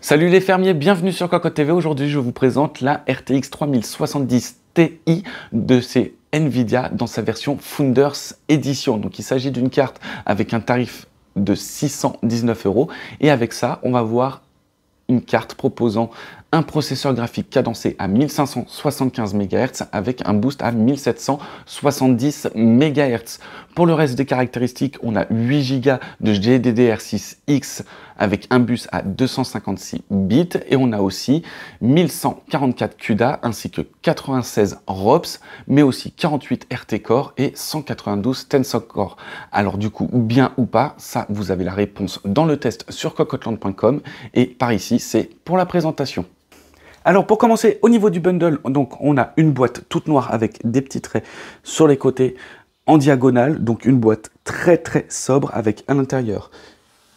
Salut les fermiers, bienvenue sur Cocotte TV. Aujourd'hui, je vous présente la RTX 3070 Ti de chez Nvidia dans sa version Founders Edition. Donc, il s'agit d'une carte avec un tarif de 619 € et avec ça, on va voir une carte proposant un processeur graphique cadencé à 1575 MHz avec un boost à 1770 MHz. Pour le reste des caractéristiques, on a 8 Go de GDDR6X avec un bus à 256 bits et on a aussi 1144 CUDA ainsi que 96 ROPS, mais aussi 48 RT Core et 192 Tensor Core. Alors du coup, bien ou pas, ça vous avez la réponse dans le test sur cocotteland.com et par ici, c'est pour la présentation. Alors pour commencer, au niveau du bundle, donc on a une boîte toute noire avec des petits traits sur les côtés en diagonale, donc une boîte très sobre avec à l'intérieur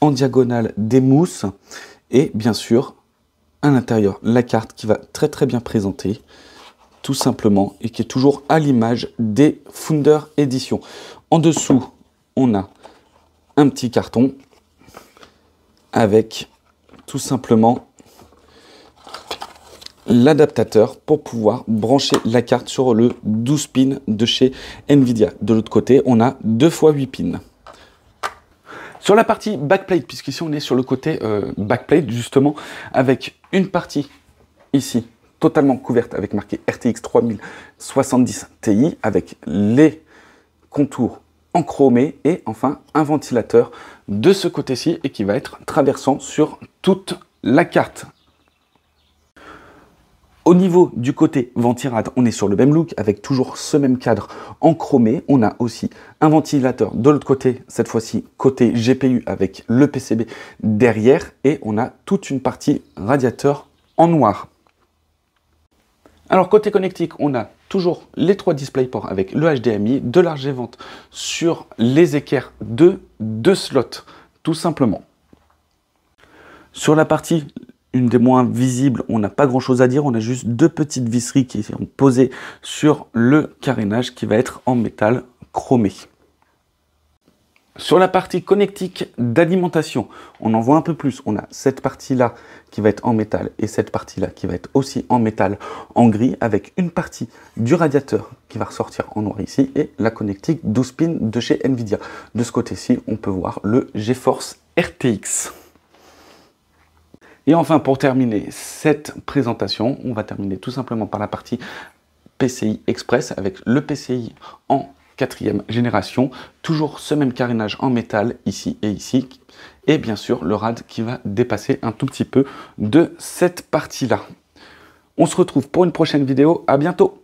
en diagonale des mousses et bien sûr à l'intérieur la carte qui va très bien présenter tout simplement et qui est toujours à l'image des Founders Edition. En dessous, on a un petit carton avec tout simplement l'adaptateur pour pouvoir brancher la carte sur le 12 pins de chez Nvidia. De l'autre côté, on a 2 x 8 pins. Sur la partie backplate, puisqu'ici on est sur le côté backplate justement, avec une partie ici totalement couverte avec marqué RTX 3070 Ti avec les contours en chromé et enfin un ventilateur de ce côté-ci et qui va être traversant sur toute la carte. Au niveau du côté ventirad, on est sur le même look avec toujours ce même cadre en chromé. On a aussi un ventilateur de l'autre côté, cette fois-ci côté GPU avec le PCB derrière et on a toute une partie radiateur en noir. Alors côté connectique, on a toujours les 3 DisplayPort avec le HDMI, de l'ARGVent sur les équerres de 2 slots, tout simplement. Sur la partie une des moins visibles, on n'a pas grand chose à dire, on a juste 2 petites visseries qui sont posées sur le carénage qui va être en métal chromé. Sur la partie connectique d'alimentation, on en voit un peu plus. On a cette partie-là qui va être en métal et cette partie-là qui va être aussi en métal en gris avec une partie du radiateur qui va ressortir en noir ici et la connectique 12 pins de chez Nvidia. De ce côté-ci, on peut voir le GeForce RTX. Et enfin, pour terminer cette présentation, on va terminer tout simplement par la partie PCI Express avec le PCI en 4e génération. Toujours ce même carénage en métal ici et ici. Et bien sûr, le RAD qui va dépasser un tout petit peu de cette partie-là. On se retrouve pour une prochaine vidéo. À bientôt!